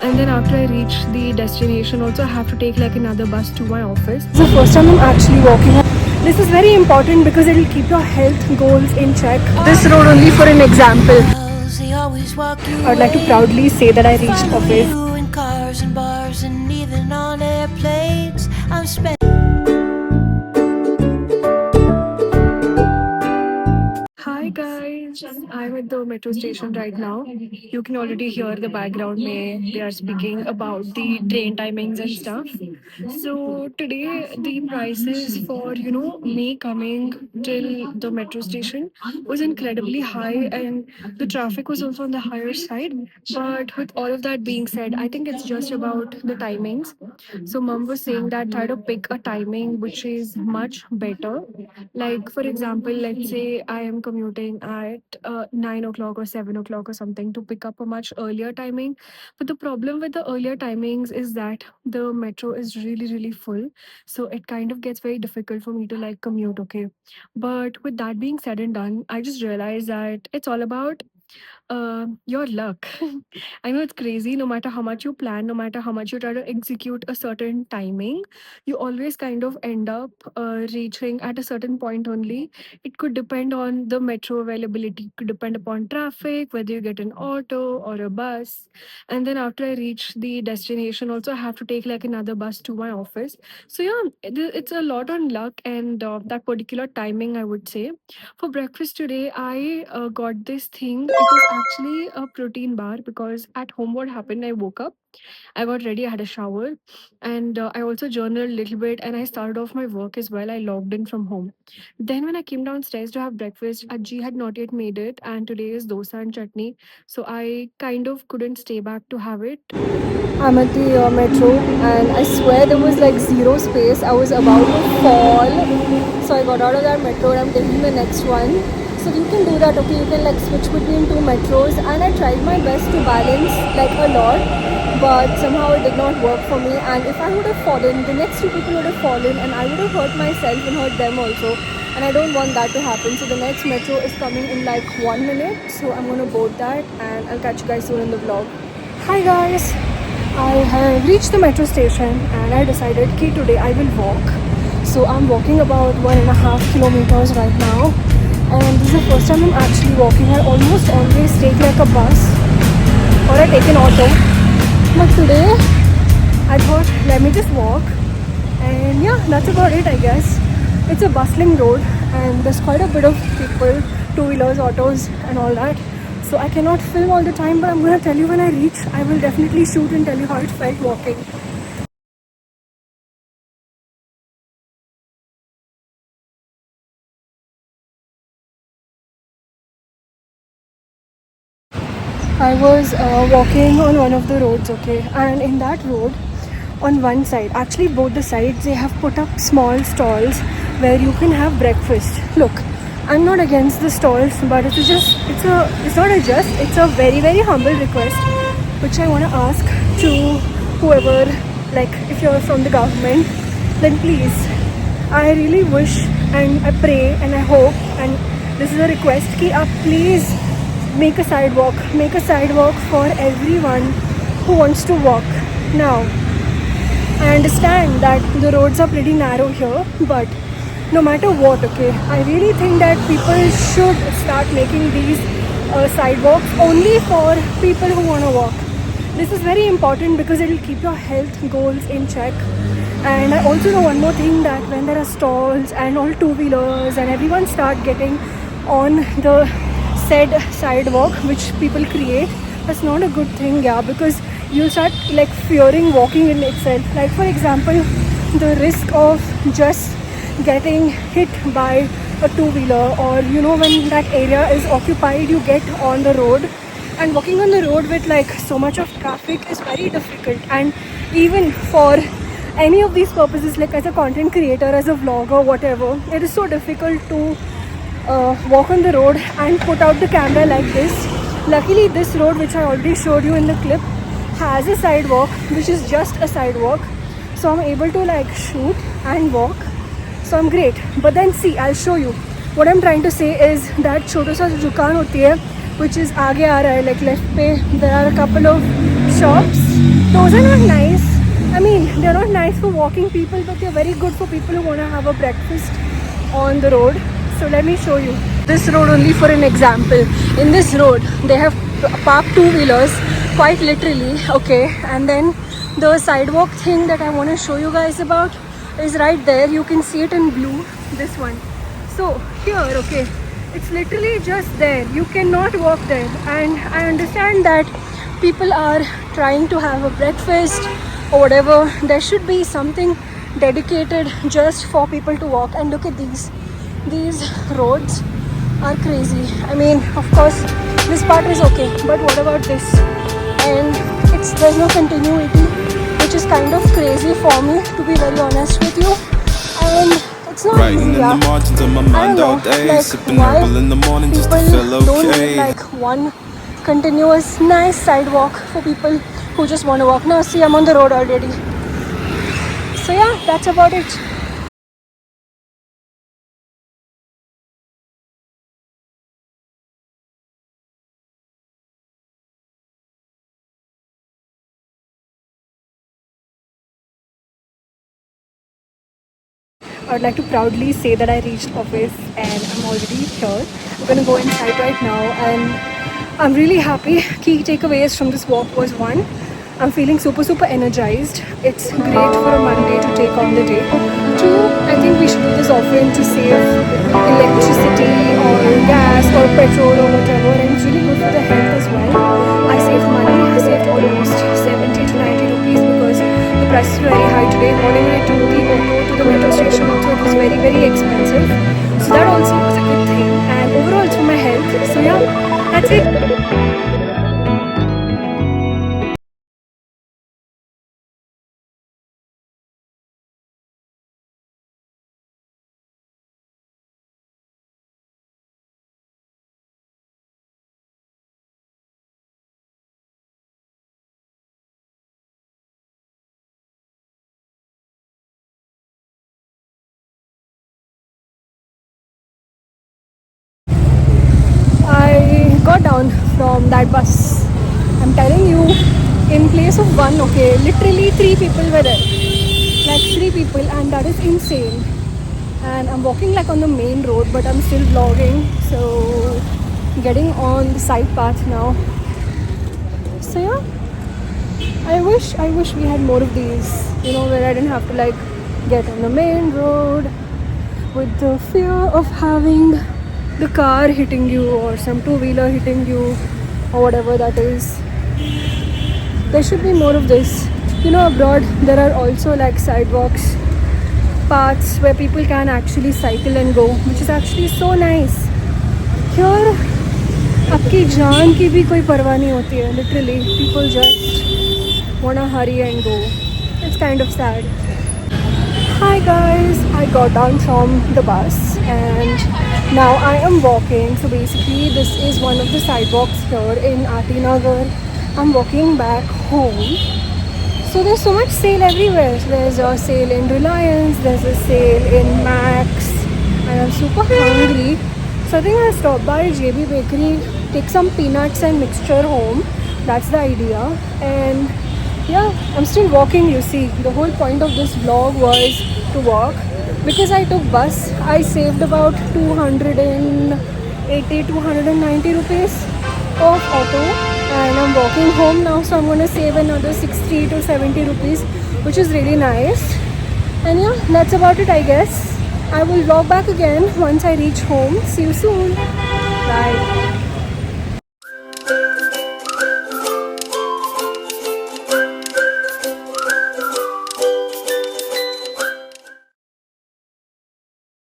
And then after I reach the destination, also I have to take like another bus to my office. This is the first time I'm actually walking. This is very important because it will keep your health goals in check. This road only for an example. I would like to proudly say that I reached office. In cars and bars and even on airplanes. I'm spending. Hi guys, I'm at the metro station right now. You can already hear the background may they are speaking about the train timings and stuff. So today the prices for me coming till the metro station was incredibly high and the traffic was also on the higher side. But with all of that being said, I think it's just about the timings. So mom was saying that try to pick a timing which is much better, like, for example, let's say I am commuting at 9 o'clock or 7 o'clock or something to pick up a much earlier timing. But the problem with the earlier timings is that the metro is really, really full. So it kind of gets very difficult for me to like commute, okay? But with that being said and done, I just realized that it's all about your luck. I know it's crazy. No matter how much you plan, no matter how much you try to execute a certain timing, you always kind of end up reaching at a certain point only. It could depend on the metro availability, it could depend upon traffic, whether you get an auto or a bus. And then after I reach the destination, also I have to take like another bus to my office. So yeah, it's a lot on luck and that particular timing, I would say. For breakfast today, I got this thing. It is actually a protein bar because at home, what happened? I woke up, I got ready, I had a shower, and I also journaled a little bit and I started off my work as well. I logged in from home. Then, when I came downstairs to have breakfast, Ajji had not yet made it, and today is dosa and chutney. So I kind of couldn't stay back to have it. I'm at the metro and I swear there was like zero space. I was about to fall. So I got out of that metro and I'm taking the next one. So you can do that, okay? You can like switch between two metros and I tried my best to balance like a lot. But somehow it did not work for me. And if I would have fallen, the next two people would have fallen and I would have hurt myself and hurt them also. And I don't want that to happen. So the next metro is coming in like 1 minute. So I'm gonna board that and I'll catch you guys soon in the vlog. Hi guys! I have reached the metro station and I decided that today I will walk. So I'm walking about 1.5 kilometers right now. And this is the first time I'm actually walking. I almost always take like a bus or I take an auto. But today I thought let me just walk. And yeah, that's about it I guess. It's a bustling road and there's quite a bit of people, two-wheelers, autos and all that. So I cannot film all the time, but I'm going to tell you when I reach. I will definitely shoot and tell you how it felt walking. I was walking on one of the roads, okay, and in that road, on one side, actually both the sides, they have put up small stalls where you can have breakfast. Look, I'm not against the stalls, but it's a very, very humble request, which I want to ask to whoever, like if you're from the government, then please, I really wish and I pray and I hope, and this is a request, ki up please make a sidewalk for everyone who wants to walk. Now, I understand that the roads are pretty narrow here, but no matter what, okay, I really think that people should start making these sidewalks only for people who want to walk. This is very important because it will keep your health goals in check. And I also know one more thing, that when there are stalls and all two-wheelers and everyone start getting on the said sidewalk which people create, that's not a good thing, yeah, because you start like fearing walking in itself. Like for example, the risk of just getting hit by a two-wheeler, or when that area is occupied, you get on the road, and walking on the road with like so much of traffic is very difficult. And even for any of these purposes, like as a content creator, as a vlogger, whatever, it is so difficult to walk on the road and put out the camera like this. Luckily this road, which I already showed you in the clip, has a sidewalk which is just a sidewalk, so I'm able to like shoot and walk, so I'm great. But then see, I'll show you what I'm trying to say is that छोटा सा जो दुकान होती है which is आगे आ रहा है, like left पे there are a couple of shops. Those are not nice. I mean, they're not nice for walking people, but they're very good for people who want to have a breakfast on the road. So let me show you this road only for an example. In this road, they have parked two-wheelers, quite literally, okay. And then the sidewalk thing that I want to show you guys about is right there. You can see it in blue, this one. So here, okay, it's literally just there. You cannot walk there. And I understand that people are trying to have a breakfast or whatever. There should be something dedicated just for people to walk. And look at these roads are crazy. I mean, of course this part is okay, but what about this? And there's no continuity, which is kind of crazy for me, to be very honest with you. And it's not Writing easy, in the margins of my mind all day, sipping herbal in the morning just to feel don't need okay. like one continuous nice sidewalk for people who just want to walk. Now see, I'm on the road already. So yeah, that's about it. I would like to proudly say that I reached office and I'm already here. I'm gonna go inside right now, and I'm really happy. Key takeaways from this walk was: one, I'm feeling super energized. It's great for a Monday to take on the day. Two, I think we should do this often to save electricity or gas or petrol or whatever, and it's really good for the health as well. I saved money. I saved almost 70 to 90 rupees because the prices were very high today. Morning I took the auto to the metro station also, it was very expensive. So that also was a good thing, and overall it's for my health. So yeah, that's it. I got down from that bus. I'm telling you, in place of one, okay, literally 3 people were there. Like 3 people, and that is insane. And I'm walking like on the main road, but I'm still vlogging. So getting on the side path now. So yeah, I wish we had more of these, you know, where I didn't have to like get on the main road with the fear of having the car hitting you or some two-wheeler hitting you or whatever that is. There should be more of this. You know, abroad there are also like sidewalks, paths where people can actually cycle and go, which is actually so nice. Here आपकी जान की भी कोई परवाह नहीं होती है. Literally, people just wanna hurry and go. It's kind of sad. Hi guys, I got down from the bus and now I am walking. So basically this is one of the sidewalks here in Aarti Nagar. I'm walking back home. So there's so much sale everywhere. There's a sale in Reliance, there's a sale in Max, and I'm super hungry. So I think I'll stop by JB Bakery, take some peanuts and mixture home. That's the idea. And yeah, I'm still walking, you see. The whole point of this vlog was to walk. Because I took bus, I saved about 280, 290 rupees of auto. And I'm walking home now, so I'm going to save another 60 to 70 rupees, which is really nice. And yeah, that's about it, I guess. I will vlog back again once I reach home. See you soon. Bye.